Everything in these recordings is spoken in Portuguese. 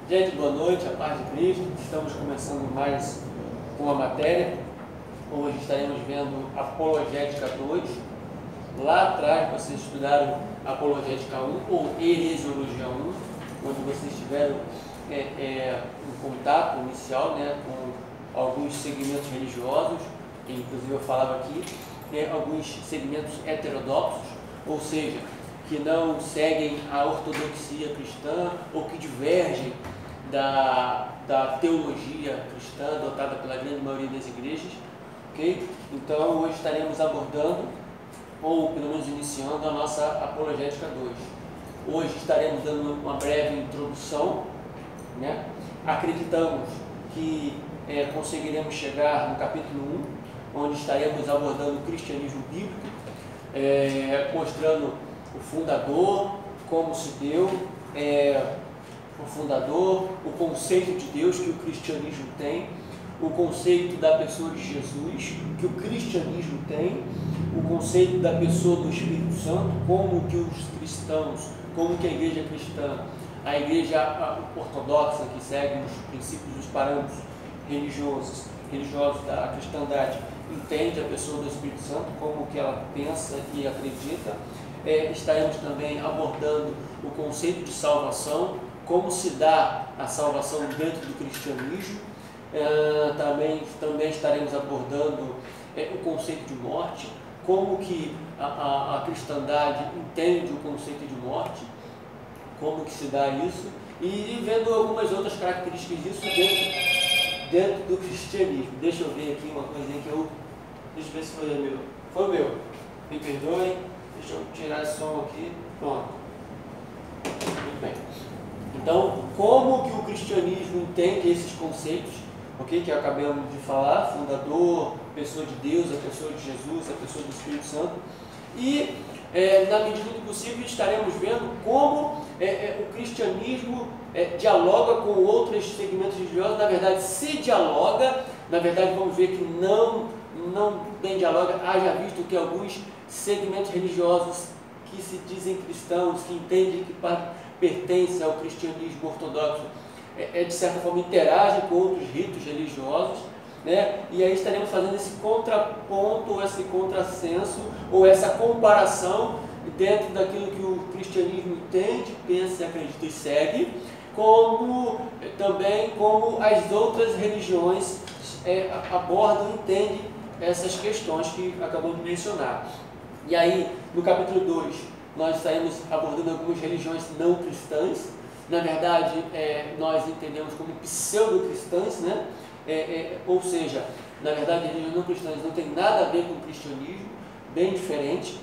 Gente, boa noite, a paz de Cristo. Estamos começando mais uma matéria. Hoje estaremos vendo Apologética 2. Lá atrás vocês estudaram Apologética 1 ou Heresiologia 1, onde vocês tiveram um contato inicial, né, com alguns segmentos religiosos, inclusive eu falava aqui, alguns segmentos heterodoxos, ou seja, que não seguem a ortodoxia cristã ou que divergem da teologia cristã adotada pela grande maioria das igrejas, ok? Então hoje estaremos abordando, ou pelo menos iniciando, a nossa Apologética 2. Hoje estaremos dando uma breve introdução, né? Acreditamos que conseguiremos chegar no capítulo 1, onde estaremos abordando o cristianismo bíblico, mostrando o fundador, como se deu, o fundador, o conceito de Deus que o cristianismo tem, o conceito da pessoa de Jesus que o cristianismo tem, o conceito da pessoa do Espírito Santo, como que os cristãos, como que a igreja cristã, a igreja ortodoxa que segue os princípios e os parâmetros religiosos da cristandade, entende a pessoa do Espírito Santo, como que ela pensa e acredita. Estaremos também abordando o conceito de salvação, como se dá a salvação dentro do cristianismo. Também estaremos abordando o conceito de morte, como que a cristandade entende o conceito de morte, como que se dá isso, e vendo algumas outras características disso dentro do cristianismo. Deixa eu ver aqui uma coisinha que deixa eu ver se foi o meu. Foi o meu. Me perdoem. Deixa eu tirar esse som aqui. Pronto. Muito bem. Então, como que o cristianismo entende esses conceitos, ok? Que acabamos de falar, fundador, pessoa de Deus, a pessoa de Jesus, a pessoa do Espírito Santo. E, na medida do possível, estaremos vendo como o cristianismo dialoga com outros segmentos religiosos. Na verdade, se dialoga, na verdade, vamos ver que não bem dialoga, haja visto que alguns segmentos religiosos que se dizem cristãos, que entendem que pertencem ao cristianismo ortodoxo, de certa forma interagem com outros ritos religiosos, né? E aí estaremos fazendo esse contraponto, esse contrassenso, ou essa comparação dentro daquilo que o cristianismo entende, pensa, acredita e segue, como também como as outras religiões abordam e entendem essas questões que acabamos de mencionar. E aí, no capítulo 2, nós estaremos abordando algumas religiões não cristãs. Na verdade, nós entendemos como pseudo-cristãs, né? Ou seja, na verdade, religiões não cristãs não tem nada a ver com o cristianismo, bem diferente.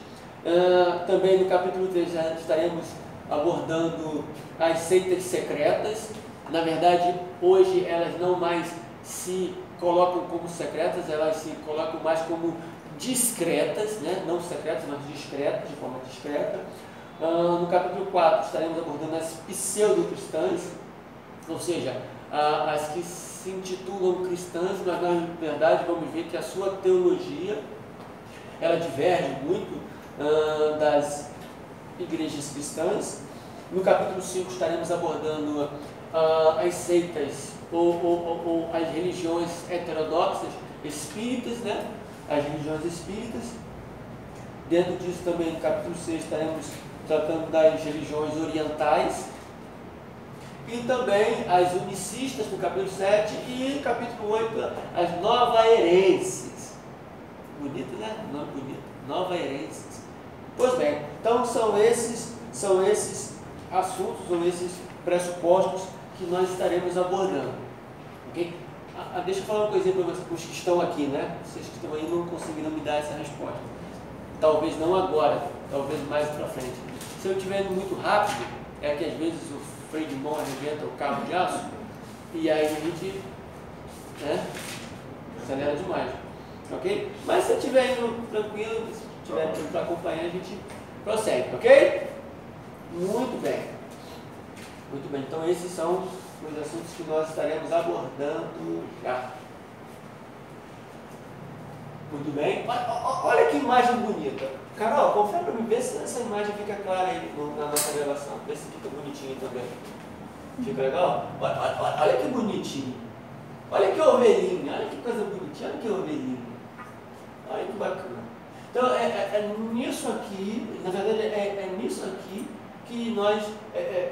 Também no capítulo 3 já estaremos abordando as seitas secretas. Na verdade, hoje elas não mais se colocam como secretas, elas se colocam mais como discretas, né? Não secretas, mas discretas, de forma discreta. No capítulo 4 estaremos abordando as pseudo-cristãs, ou seja, as que se intitulam cristãs, mas na verdade vamos ver que a sua teologia ela diverge muito das igrejas cristãs. No capítulo 5 estaremos abordando as seitas ou as religiões heterodoxas espíritas, né? As religiões espíritas. Dentro disso também, no capítulo 6, estaremos tratando das religiões orientais. E também as unicistas, no capítulo 7, e no capítulo 8, as novaerenses. Bonito, né? Nome bonito. Novaerenses. Pois bem, então são esses assuntos, ou esses pressupostos que nós estaremos abordando. Ok? Deixa eu falar uma coisinha para vocês, os que estão aqui, né? Vocês que estão aí não conseguiram me dar essa resposta. Talvez não agora, talvez mais para frente. Se eu estiver indo muito rápido, é que às vezes o freio de mão arrebenta o cabo de aço, e aí a gente acelera demais. Ok? Mas se eu estiver indo tranquilo, se tiver tempo para acompanhar, a gente prossegue, ok? Muito bem. Muito bem, então esses são os assuntos que nós estaremos abordando já. Muito bem. Olha que imagem bonita. Carol, confere para mim, ver se essa imagem fica clara aí na nossa gravação. Vê se fica bonitinho também. Fica legal? Olha que bonitinho. Olha que ovelhinha, olha que coisa bonitinha, olha que ovelhinha. Olha que bacana. Então, é nisso aqui, na verdade, é nisso aqui que nós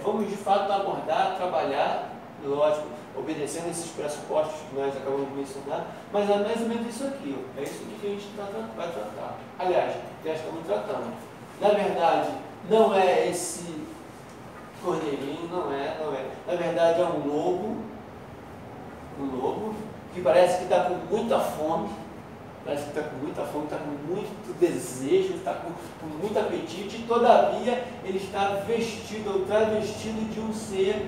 vamos de fato abordar, trabalhar, lógico, obedecendo esses pressupostos que nós acabamos de mencionar, mas é mais ou menos isso aqui, ó. É isso que a gente vai tratar. Aliás, já estamos tratando. Na verdade, não é esse cordeirinho, não é. Na verdade, é um lobo, que parece que está com muita fome, está com muito desejo, está com muito apetite, e todavia ele está vestido ou travestido de um ser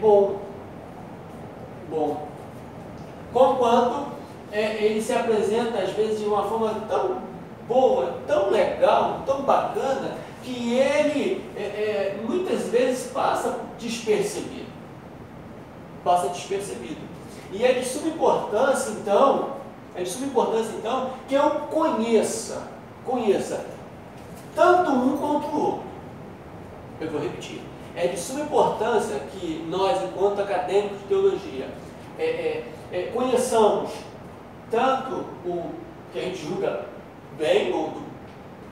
bom. Conquanto ele se apresenta às vezes de uma forma tão boa, tão legal, tão bacana, que ele muitas vezes passa despercebido. E é de suma importância, então, que eu conheça tanto um quanto o outro. Eu vou repetir. É de suma importância que nós, enquanto acadêmicos de teologia, conheçamos tanto o que a gente julga bem, ou do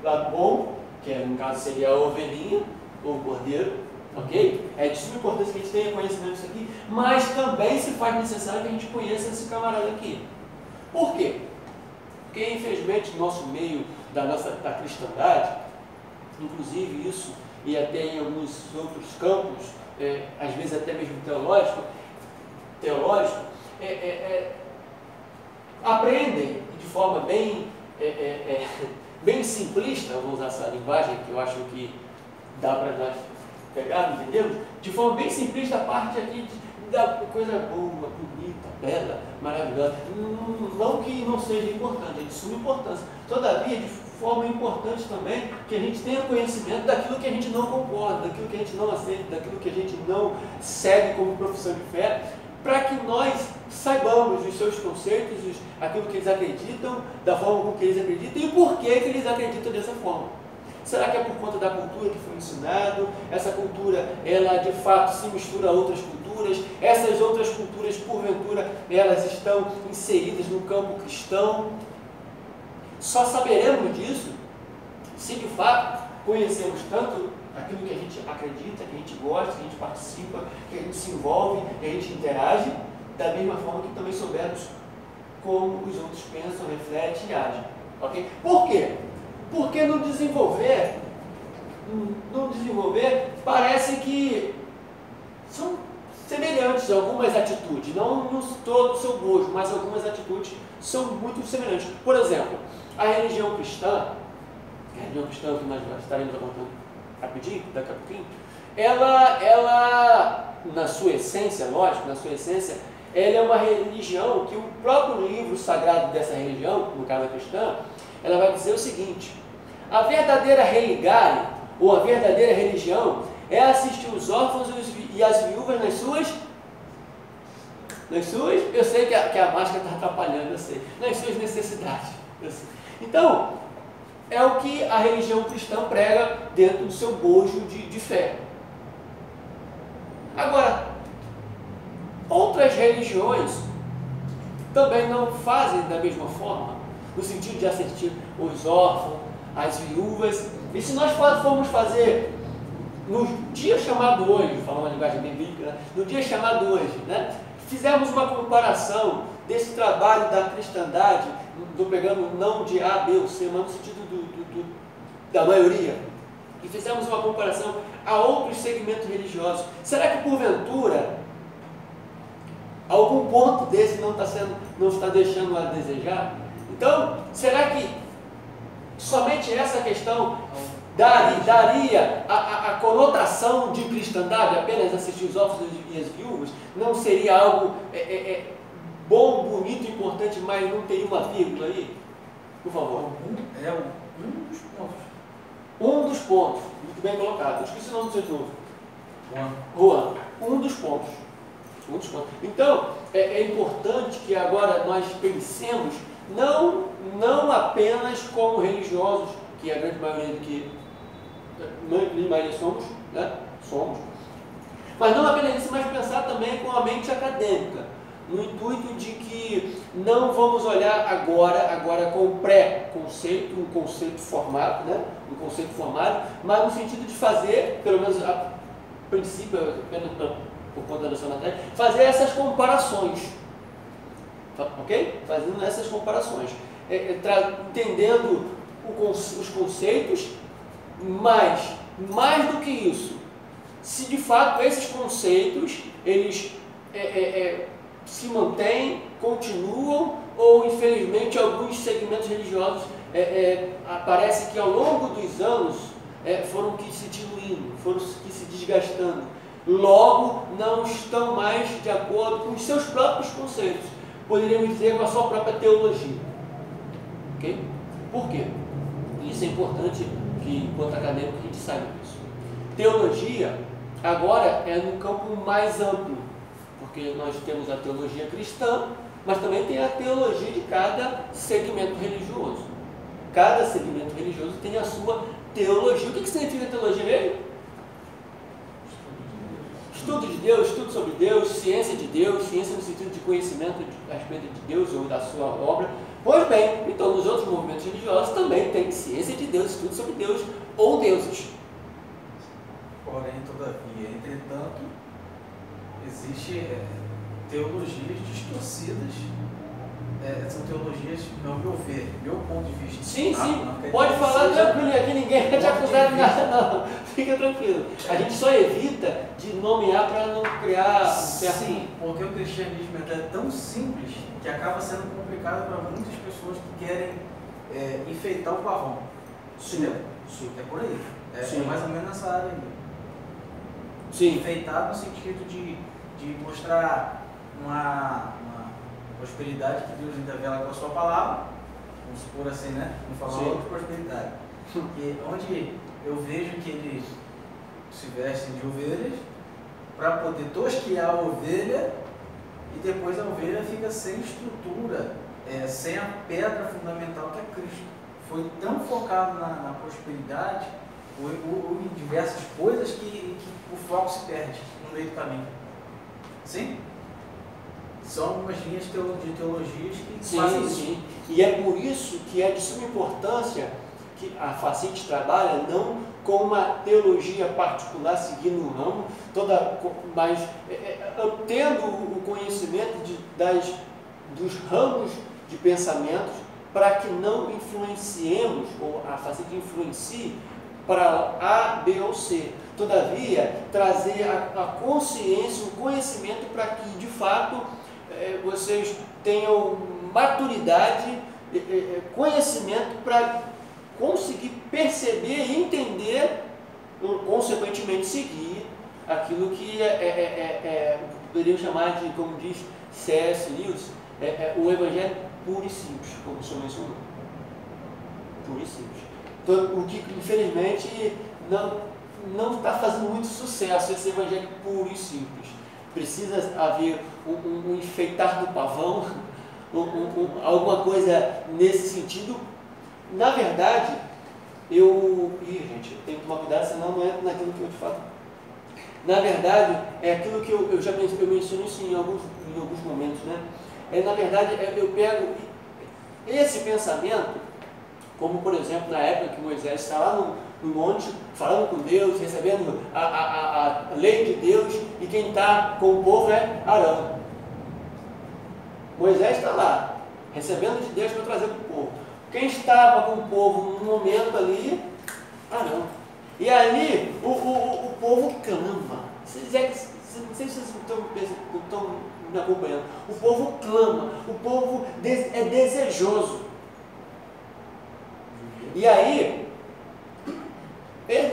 lado bom, que no caso seria a ovelhinha, ou o cordeiro, ok? É de suma importância que a gente tenha conhecimento disso aqui, mas também se faz necessário que a gente conheça esse camarada aqui. Por quê? Porque, infelizmente, no nosso meio da cristandade, inclusive isso, e até em alguns outros campos, às vezes até mesmo teológico, aprendem de forma bem simplista, vou usar essa linguagem que eu acho que dá para nós pegar, entendemos? De forma bem simplista a parte aqui da coisa boa, bonita, bela, maravilhosa. Não que não seja importante, é de suma importância. Todavia, de forma importante também, que a gente tenha conhecimento daquilo que a gente não concorda, daquilo que a gente não aceita, daquilo que a gente não segue como profissão de fé, para que nós saibamos os seus conceitos, aquilo que eles acreditam, da forma com que eles acreditam e por que eles acreditam dessa forma. Será que é por conta da cultura que foi ensinado? Essa cultura, ela de fato se mistura a outras culturas? Essas outras culturas, porventura, elas estão inseridas no campo cristão? Só saberemos disso se de fato conhecemos tanto aquilo que a gente acredita, que a gente gosta, que a gente participa, que a gente se envolve, que a gente interage, da mesma forma que também soubermos como os outros pensam, refletem e agem. Okay? Por quê? Porque no desenvolver, parece que são semelhantes algumas atitudes, não no todo o seu gosto, mas algumas atitudes são muito semelhantes. Por exemplo, a religião cristã que nós estaremos apontando rapidinho, daqui a pouquinho, ela, na sua essência, lógico, ela é uma religião que o próprio livro sagrado dessa religião, no caso a cristã, ela vai dizer o seguinte: a verdadeira religare, ou a verdadeira religião, é assistir os órfãos e as viúvas nas suas, eu sei que a máscara está atrapalhando, eu sei, nas suas necessidades, eu sei. Então, é o que a religião cristã prega dentro do seu bojo de fé. Agora, outras religiões também não fazem da mesma forma, no sentido de assistir os órfãos, as viúvas. E se nós formos fazer no dia chamado hoje, falando uma linguagem bem bíblica, né? No dia chamado hoje, né? Fizemos uma comparação desse trabalho da cristandade, estou pegando não de A, B ou C, mas no sentido da maioria, e fizemos uma comparação a outros segmentos religiosos. Será que porventura algum ponto desse não está deixando a desejar? Então, será que somente essa questão daria a conotação de cristandade, apenas assistir os órfãos e as viúvas? Não seria algo bom, bonito, importante, mas não teria uma vírgula aí? Por favor. Um dos pontos. Um dos pontos, muito bem colocado. Eu esqueci o nome do seu novo. Juan. Um dos pontos. Então, é importante que agora nós pensemos não apenas como religiosos, que a grande maioria somos, né? Mas não apenas isso, mas pensar também com a mente acadêmica, no intuito de que não vamos olhar agora com o pré-conceito, um conceito formado, né? Um conceito formado, mas no sentido de fazer, pelo menos a princípio, por conta da sua matéria, fazer essas comparações, ok? Fazendo essas comparações, entendendo os conceitos, mas mais do que isso, se de fato esses conceitos eles se mantêm, continuam, ou infelizmente alguns segmentos religiosos parece que ao longo dos anos foram que se diluindo, foram que se desgastando, logo não estão mais de acordo com os seus próprios conceitos, poderíamos dizer com a sua própria teologia. Ok? Por quê? Isso é importante que, enquanto acadêmico, a gente saiba disso. Teologia agora é no campo mais amplo, porque nós temos a teologia cristã, mas também tem a teologia de cada segmento religioso. Cada segmento religioso tem a sua teologia. O que significa teologia mesmo? Estudo de Deus, estudo sobre Deus, ciência de Deus, ciência no sentido de conhecimento a respeito de Deus ou da sua obra. Pois bem, então nos outros movimentos religiosos também tem ciência de Deus, estudo sobre Deus ou deuses. Porém, todavia, entretanto, existem teologias distorcidas, são teologias, ao meu ver, meu ponto de vista. Sim, pode falar tranquilo, aqui ninguém vai te acusar de nada, não. Fica tranquilo. A gente só evita de nomear para não criar certo. Sim, porque o cristianismo é tão simples que acaba sendo complicado para muitas pessoas que querem enfeitar o pavão. Sim. É por aí. Sim. É mais ou menos nessa área aí. Sim. Enfeitado no sentido de mostrar uma prosperidade que Deus revela com a sua palavra, vamos supor assim, né? Vamos falar outra prosperidade. E onde eu vejo que eles se vestem de ovelhas para poder tosquear a ovelha e depois a ovelha fica sem estrutura, sem a pedra fundamental que é Cristo. Foi tão focado na prosperidade ou em diversas coisas que o foco se perde no meio do caminho. Sim? São algumas linhas de teologias que fazem isso. Sim. E é por isso que é de suma importância que a Facite trabalha não com uma teologia particular, seguindo um ramo, mas tendo o conhecimento dos ramos de pensamentos para que não influenciemos, ou a Facite influencie para A, B ou C. Todavia, trazer a consciência, o conhecimento para que, de fato, vocês tenham maturidade, conhecimento para conseguir perceber e entender, consequentemente seguir aquilo que poderíamos chamar de, como diz C.S. Lewis, o Evangelho puro e simples, como o senhor mencionou. Puro e simples. Então, o que, infelizmente, não está fazendo muito sucesso, esse Evangelho puro e simples. Precisa haver um enfeitar do pavão, alguma coisa nesse sentido. Na verdade, gente, eu tenho que tomar cuidado, senão não é naquilo que eu te falo. Na verdade, é aquilo que eu menciono isso em alguns momentos, né? Na verdade, eu pego esse pensamento, como por exemplo na época que Moisés está lá no monte, falando com Deus, recebendo a lei de Deus, e quem está com o povo é Arão. Moisés está lá, recebendo de Deus para trazer para o povo. Quem estava com o povo no momento ali? Arão. E ali o povo clama. Não sei se vocês estão me acompanhando. O povo clama, o povo é desejoso. E aí,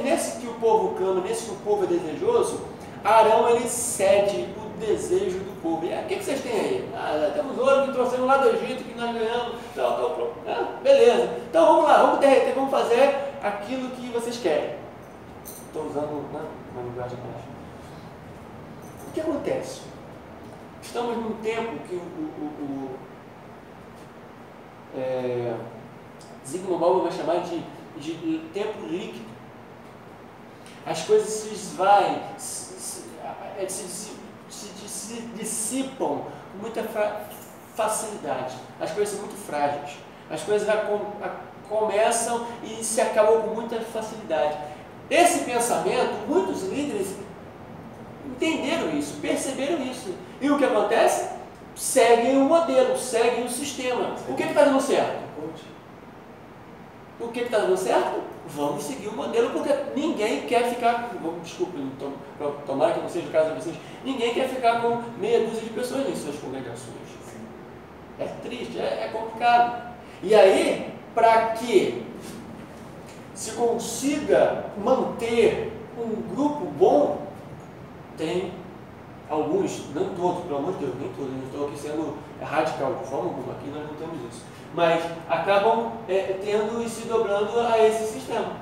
nesse que o povo clama, nesse que o povo é desejoso, Arão ele cede o desejo do povo. E o que vocês têm aí? Temos ouro que trouxemos lá do Egito, que nós ganhamos. Beleza. Então vamos lá, vamos derreter, vamos fazer aquilo que vocês querem. Estou usando uma linguagem mais. O que acontece? Estamos num tempo que Zygmunt Bauman vai chamar de tempo líquido. As coisas se esvaem, se dissipam com muita facilidade. As coisas são muito frágeis. As coisas começam e se acabam com muita facilidade. Esse pensamento, muitos líderes entenderam isso, perceberam isso. E o que acontece? Seguem o modelo, seguem o sistema. O que está dando certo? O que está dando certo? Vamos seguir o modelo, porque ninguém quer ficar, desculpe, tomara que não seja o caso de vocês, ninguém quer ficar com meia dúzia de pessoas em suas congregações. É triste, é complicado. E aí, para que se consiga manter um grupo bom, tem alguns, não todos, pelo amor de Deus, nem todos, não estou aqui sendo radical de forma alguma, aqui nós não temos isso, mas acabam tendo e se dobrando a esse sistema.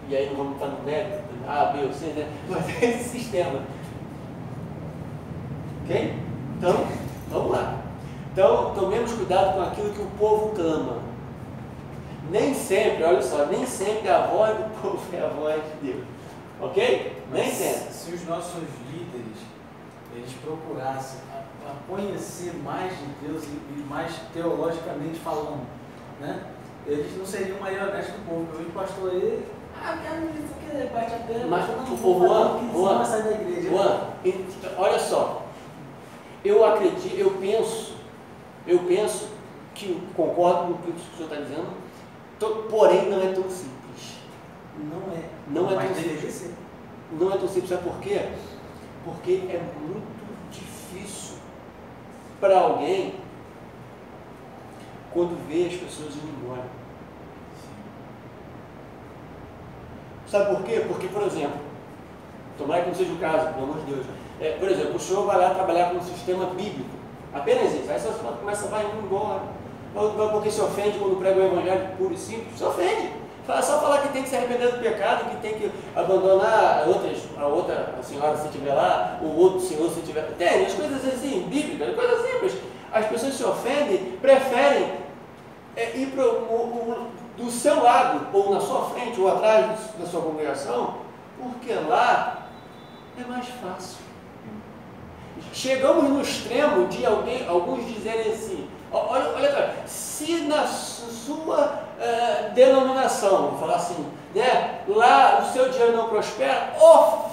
E aí não vamos estar no mérito, A, B ou C, né? Mas é esse sistema. Ok? Então, vamos lá. Então, tomemos cuidado com aquilo que o povo clama. Nem sempre, olha só, nem sempre a voz do povo é a voz de Deus. Ok? Mas nem sempre. Se os nossos líderes, eles procurassem a conhecer mais de Deus e mais teologicamente falando, né? Eles não seriam marionetes do povo. Eu vi o pastor aí, quer bate a perna, mas não o povo vai sair da igreja. Olha só, eu acredito, eu penso que concordo com o que o senhor está dizendo, porém não é tão simples. Não é mas tão deveria simples. ser. Não é tão simples, sabe por quê? Porque é muito difícil para alguém quando vê as pessoas indo embora. Sabe por quê? Porque, por exemplo, tomara que não seja o caso, pelo amor de Deus. Por exemplo, o senhor vai lá trabalhar com um sistema bíblico. Apenas isso. Aí você começa, vai indo embora. Porque se ofende quando prega o evangelho puro e simples. Se ofende. Só falar que tem que se arrepender do pecado, que tem que abandonar a outra senhora se tiver lá, o outro senhor se tiver. Tem as coisas assim, bíblicas, coisas simples. As pessoas se ofendem, preferem ir do seu lado, ou na sua frente, ou atrás da sua congregação, porque lá é mais fácil. Chegamos no extremo de alguns dizerem assim, olha, se na sua denominação, vou falar assim, né, lá o seu dinheiro não prospera,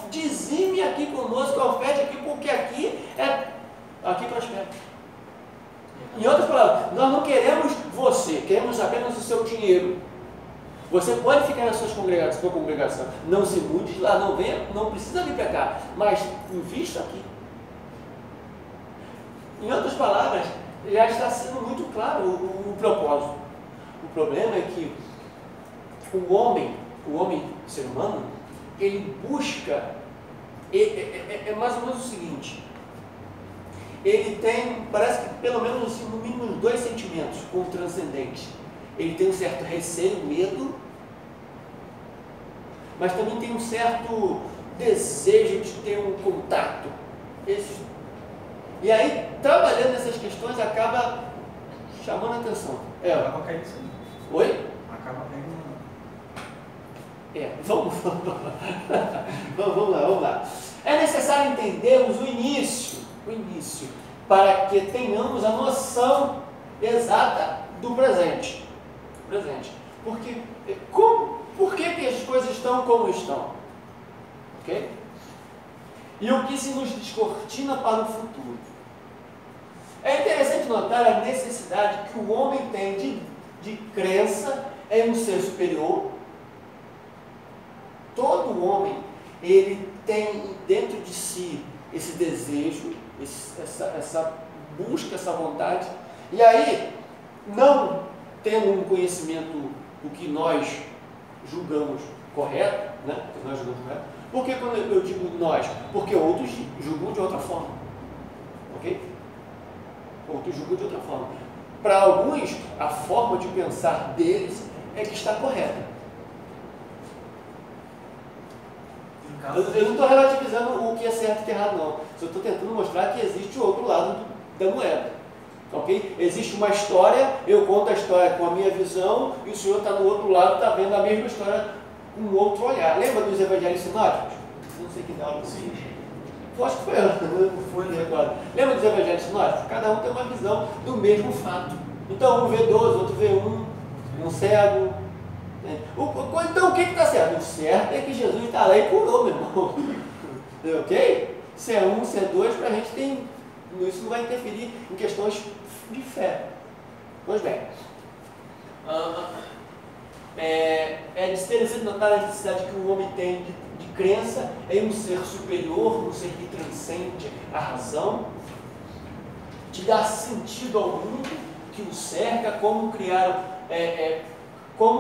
dizime aqui conosco, oferte aqui, porque aqui prospera. Em outras palavras, nós não queremos você, queremos apenas o seu dinheiro. Você pode ficar na sua congregação, não se mude lá, não venha, não precisa vir para cá, mas invista aqui. Em outras palavras, já está sendo muito claro o propósito. O problema é que o homem, o ser humano, ele busca, é mais ou menos o seguinte, ele tem, parece que pelo menos assim, no mínimo 2 sentimentos com o transcendente. Ele tem um certo receio, medo, mas também tem um certo desejo de ter um contato. E aí, trabalhando nessas questões, acaba chamando a atenção. Acaba caindo isso aí. Oi? Acaba caindo. Vamos lá. É necessário entendermos o início, para que tenhamos a noção exata do presente. Porque, por que as coisas estão como estão? Ok? E o que se nos descortina para o futuro? É interessante notar a necessidade que o homem tem de crença em um ser superior. Todo homem, ele tem dentro de si esse desejo, essa busca, essa vontade. E aí, não tendo um conhecimento do que nós julgamos correto, né? Por que quando eu digo nós? Porque outros julgam de outra forma. Ok? Outros julgam de outra forma. Para alguns, a forma de pensar deles é que está correta. Eu não estou relativizando o que é certo e o que é errado, não. Só estou tentando mostrar que existe o outro lado da moeda. Ok? Existe uma história, eu conto a história com a minha visão, e o senhor está do outro lado, está vendo a mesma história com um outro olhar. Lembra dos evangelhos sinóticos? não sei quem aula assim. Eu acho que foi ela, não foi agora. Lembra dos evangelhos sinóticos? Cada um tem uma visão do mesmo fato. Então um vê 12, outro vê um cego. Então o que está certo? O certo é que Jesus está lá e curou, meu irmão. Ok? Se é um, se é dois, para a gente tem. Isso não vai interferir em questões de fé. Pois bem. É de ser sido notada a necessidade que o homem tem de crença em um ser superior, um ser que transcende a razão, de dar sentido ao mundo que o cerca, como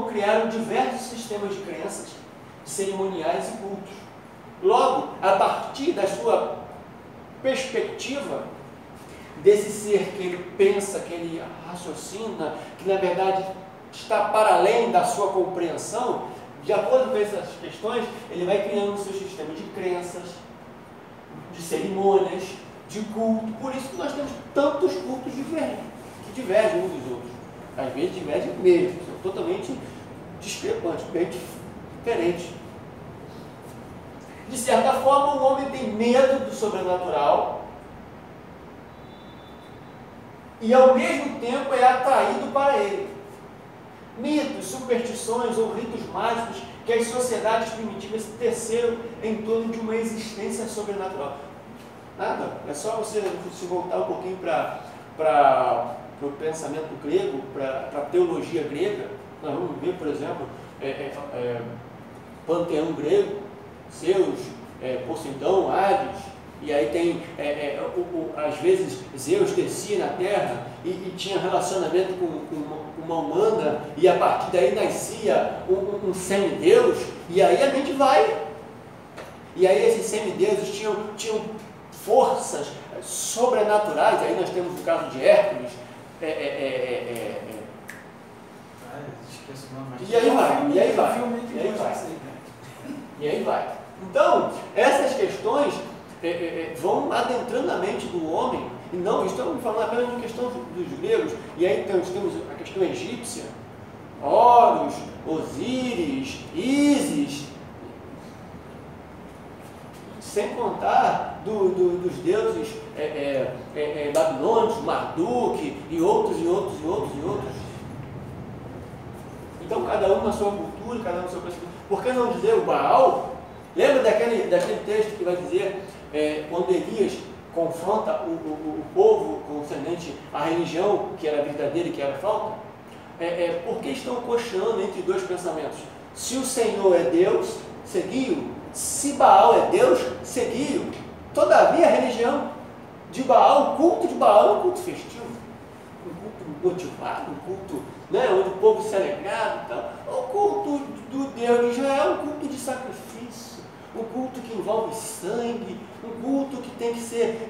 criaram diversos sistemas de crenças, cerimoniais e cultos. Logo, a partir da sua perspectiva, desse ser que ele pensa, que ele raciocina, que na verdade está para além da sua compreensão, de acordo com essas questões, ele vai criando o seu sistema de crenças, de cerimônias, de culto. Por isso que nós temos tantos cultos que divergem uns dos outros. Às vezes divergem mesmo, são totalmente discrepantes, bem diferentes. De certa forma, o homem tem medo do sobrenatural e ao mesmo tempo é atraído para ele. Mitos, superstições ou ritos mágicos que as sociedades primitivas teceram em torno de uma existência sobrenatural. Nada, é só você se voltar um pouquinho para o pensamento grego, para a teologia grega. Nós vamos ver, por exemplo, panteão grego, Zeus, Poseidon, Hades, e aí tem, às vezes, Zeus descia na terra e tinha relacionamento com uma humana, e a partir daí nascia um semideus, e aí a mente vai. E aí esses semideuses tinham forças sobrenaturais, aí nós temos o caso de Hércules, e aí vai. Então, essas questões vão adentrando a mente do homem, e não estamos falando apenas de questão dos gregos, e aí temos a questão egípcia, Horus, Osíris, Ísis, sem contar dos deuses babilônicos, Marduk e outros. Então, cada um na sua cultura, cada um na sua pensamento. Por que não dizer o Baal? Lembra daquele texto que vai dizer, quando Elias confronta o povo concernente à religião, que era verdadeira e que era falsa? Porque estão cocheando entre dois pensamentos. Se o Senhor é Deus, segui-o. Se Baal é Deus, segui-o. Todavia, a religião de Baal, o culto de Baal é um culto festivo, um culto motivado, um culto, né, onde o povo se alegrava e tal. O culto do Deus de Israel é um culto de sacrifício, um culto que envolve sangue, um culto que tem que ser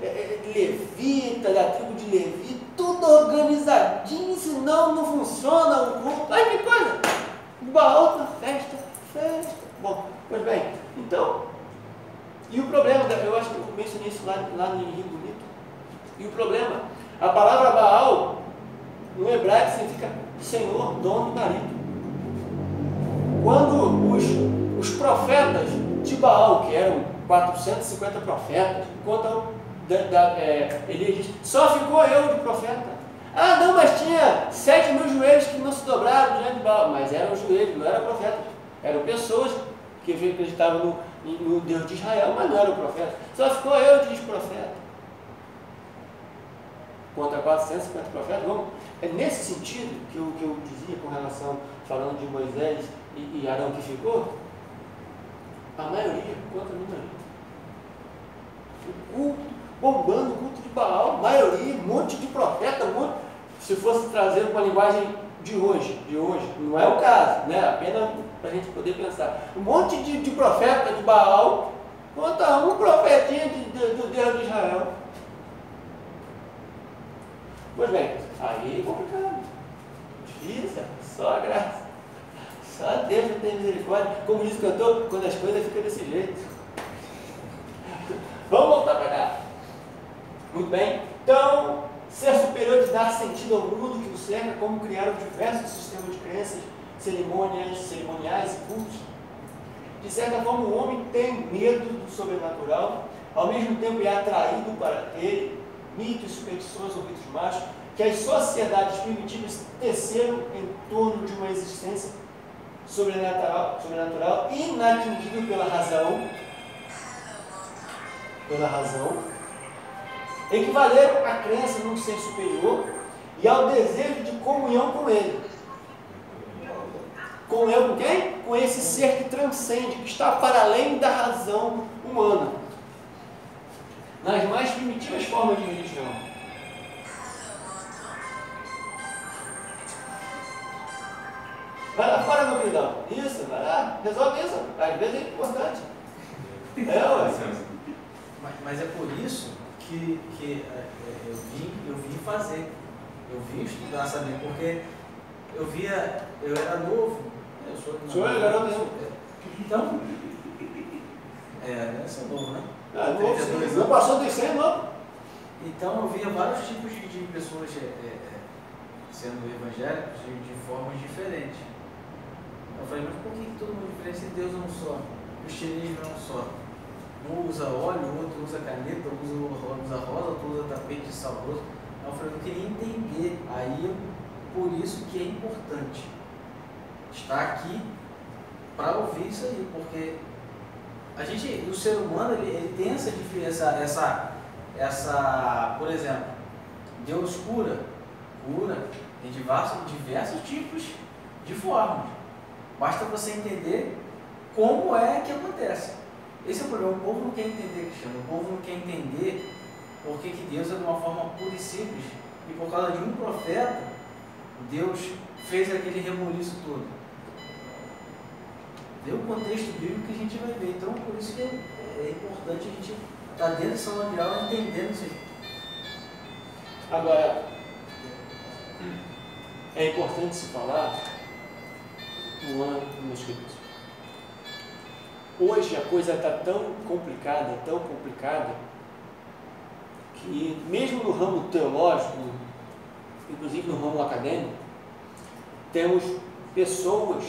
levita, da tribo de Levi, tudo organizadinho, senão não funciona o culto. Ai, que coisa! Baal na festa. Bom, pois bem, então, e o problema, eu acho que eu mencionei isso lá no Rio Bonito, e o problema, a palavra Baal, no hebraico, significa Senhor, dono e marido. Quando os profetas de Baal, que eram 450 profetas, contam, ele diz, só ficou eu de profeta. Ah, não, mas tinha 7.000 joelhos que não se dobraram diante de Baal, mas eram joelhos, não eram profetas, eram pessoas que acreditavam no Deus de Israel, mas não eram profetas. Só ficou eu de profeta. Contra 450 profetas. Vamos, é nesse sentido que eu dizia com relação, falando de Moisés e Arão que ficou, a maioria contra a minoria. O culto, bombando o culto de Baal, maioria, um monte de profeta, se fosse trazer uma linguagem de hoje, não é o caso, né? Apenas para a gente poder pensar. Um monte de profeta de Baal contra um profetinha do Deus de Israel. Pois bem, aí é complicado. Difícil, só a graça. Só Deus não tem misericórdia. Como diz o cantor, quando as coisas ficam desse jeito. Vamos voltar para cá. Muito bem. Então, ser superior de dar sentido ao mundo que o cerca, como criaram diversos sistemas de crenças, cerimoniais e cultos. De certa forma, o homem tem medo do sobrenatural, ao mesmo tempo é atraído para ele, mitos, superstições ou ritos mágicos, que as sociedades primitivas teceram em torno de uma existência sobrenatural inatingível pela razão, equivaleram à crença num ser superior e ao desejo de comunhão com ele. Comunhão com quem? Com esse ser que transcende, que está para além da razão humana. Nas mais primitivas formas de religião. Vai lá fora, meu queridão. Isso, vai lá, resolve isso. Às vezes é importante. Mas é por isso que eu vim fazer. Eu vim estudar, sabe? Porque eu era novo. O senhor é garoto mesmo. Então, eu sou novo, né? Não passou dos 100, não? Então eu via vários tipos de pessoas sendo evangélicos de formas diferentes. Eu falei, mas por que todo mundo diferente se Deus é um só? O cristianismo é um só. Um usa óleo, o outro usa caneta, um usa rosa, outro usa tapete saboroso. Eu falei, eu queria entender. Por isso que é importante estar aqui para ouvir isso aí, porque o ser humano, ele tem essa diferença, por exemplo, Deus cura em diversos tipos de formas. Basta você entender como é que acontece. Esse é o problema. O povo não quer entender, Cristiano. O povo não quer entender por que Deus é de uma forma pura e simples. E por causa de um profeta, Deus fez aquele rebuliço todo. Deu o contexto bíblico que a gente vai ver. Então, por isso que é importante a gente estar dentro de sala de aula entendendo isso aí. Agora, é importante se falar, meus queridos, hoje a coisa está tão complicada, que mesmo no ramo teológico, inclusive no ramo acadêmico, temos pessoas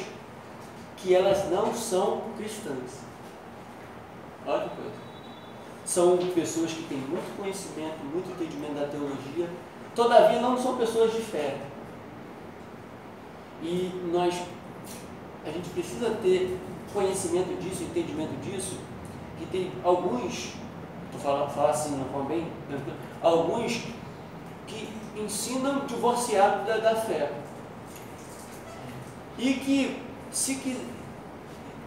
que elas não são cristãs. Olha que coisa. São pessoas que têm muito conhecimento, muito entendimento da teologia, todavia não são pessoas de fé. E a gente precisa ter conhecimento disso, entendimento disso, que tem alguns, falar assim de uma forma bem, alguns que ensinam divorciado da fé. E que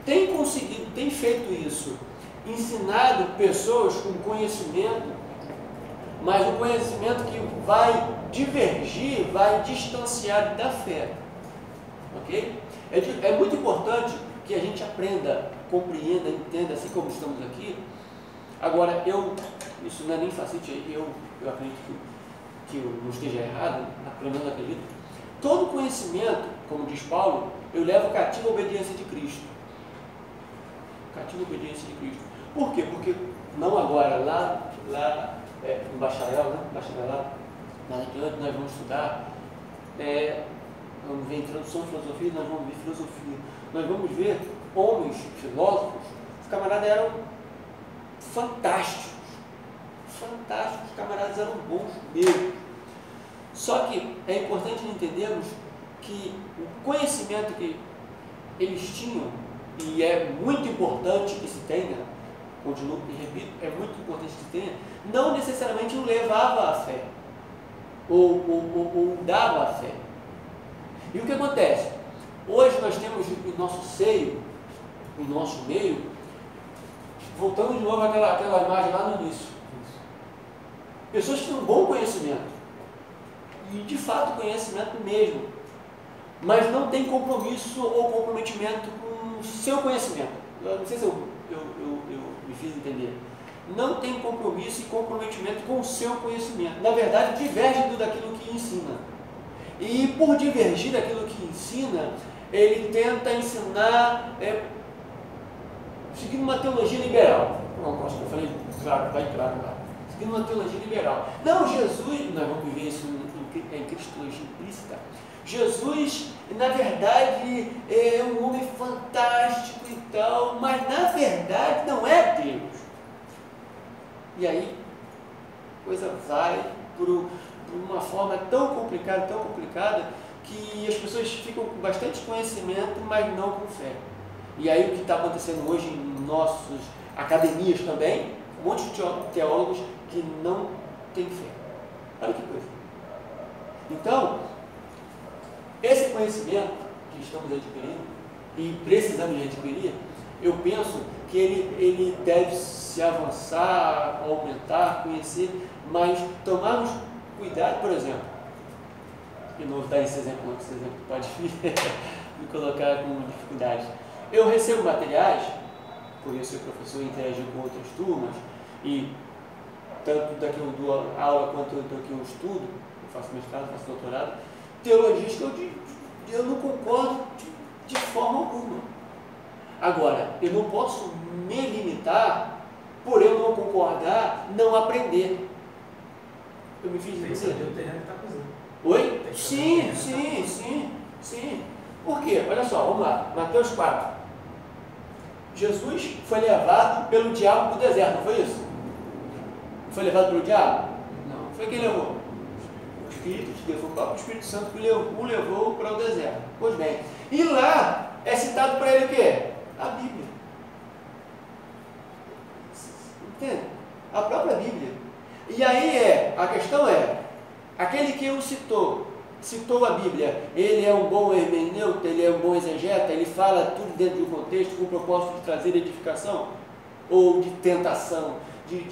tem feito isso, ensinado pessoas com conhecimento, mas um conhecimento que vai divergir, vai distanciar da fé. Ok? É muito importante que a gente aprenda, compreenda, entenda, assim como estamos aqui. Agora, isso não é nem facete, eu acredito que eu não esteja errado, pelo menos acredito. Todo conhecimento, como diz Paulo, eu levo cativo à obediência de Cristo. Cativo à obediência de Cristo. Por quê? Porque não agora, lá no bacharel, né? Bacharelado, mais adiante nós vamos estudar, vamos ver introdução à filosofia, nós vamos ver filosofia, nós vamos ver homens filósofos, os camaradas eram fantásticos, os camaradas eram bons mesmo. Só que é importante entendermos que o conhecimento que eles tinham, e é muito importante que se tenha, continuo e repito, é muito importante que se tenha, não necessariamente o levava à fé, ou dava a fé. E o que acontece? Hoje nós temos em nosso seio, em nosso meio, voltando de novo àquela imagem lá no início, pessoas que têm um bom conhecimento, e de fato conhecimento mesmo, mas não tem compromisso ou comprometimento com o seu conhecimento. Eu não sei se eu me fiz entender. Não tem compromisso e comprometimento com o seu conhecimento. Na verdade, diverge daquilo que ensina. E por divergir daquilo que ensina, ele tenta ensinar seguindo uma teologia liberal. Não, acho que eu falei claro, vai claro lá. Seguindo uma teologia liberal. Não, Jesus, nós vamos viver isso em cristologia implícita. Jesus, na verdade, é um homem fantástico e tal, mas na verdade não é E aí, a coisa vai por uma forma tão complicada, que as pessoas ficam com bastante conhecimento, mas não com fé. E aí o que está acontecendo hoje em nossas academias também, um monte de teólogos que não têm fé. Olha que coisa. Então, esse conhecimento que estamos adquirindo e precisamos de adquirir, eu penso que ele deve se avançar, aumentar, conhecer, mas tomarmos cuidado, por exemplo, de novo dar esse exemplo pode me colocar com dificuldade. Eu recebo materiais, por isso o professor interagir com outras turmas, e tanto daqui eu dou aula quanto daqui eu estudo, eu faço mestrado, faço doutorado, teologias que eu não concordo de forma alguma. Agora, eu não posso me limitar, por eu não concordar, não aprender. Eu me fiz dizer. O terreno que está fazendo. Oi? Sim. Por quê? Olha só, vamos lá. Mateus 4. Jesus foi levado pelo diabo para o deserto, não foi isso? Foi levado pelo diabo? Não. Foi quem levou? O Espírito de Deus, foi o próprio Espírito Santo que o levou para o deserto. Pois bem. E lá é citado para ele o quê? A Bíblia. Entende? A própria Bíblia. E aí a questão é, aquele que o citou a Bíblia, ele é um bom hermeneuta, ele é um bom exegeta, ele fala tudo dentro de um contexto com o propósito de trazer edificação, ou de tentação, de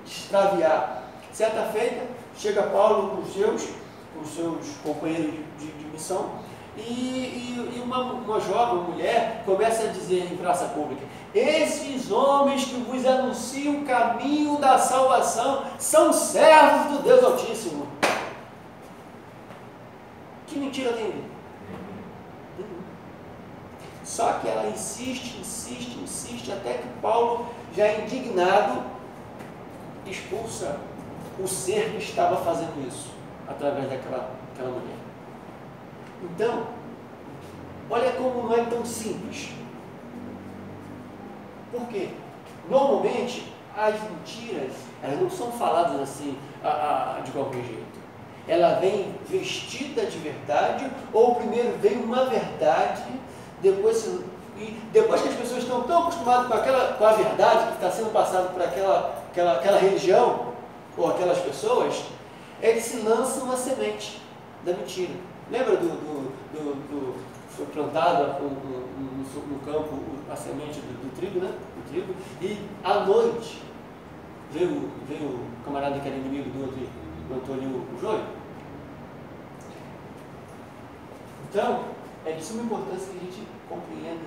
extraviar. Certa feita, chega Paulo com os seus companheiros de missão, e uma jovem, uma mulher, começa a dizer em praça pública: esses homens que vos anunciam o caminho da salvação são servos do Deus Altíssimo. Que mentira tem ali? Só que ela insiste, até que Paulo, já indignado, expulsa o ser que estava fazendo isso, através daquela mulher. Então, olha como não é tão simples. Por quê? Normalmente, as mentiras, elas não são faladas assim, de qualquer jeito. Ela vem vestida de verdade, ou primeiro vem uma verdade, depois que as pessoas estão tão acostumadas com a verdade que está sendo passada por aquela religião, ou aquelas pessoas, é que se lança uma semente da mentira. Lembra foi plantada no campo a semente do trigo, né? Do trigo, e à noite veio o camarada que era inimigo do outro e plantou ali o joio. Então, é de suma importância que a gente compreenda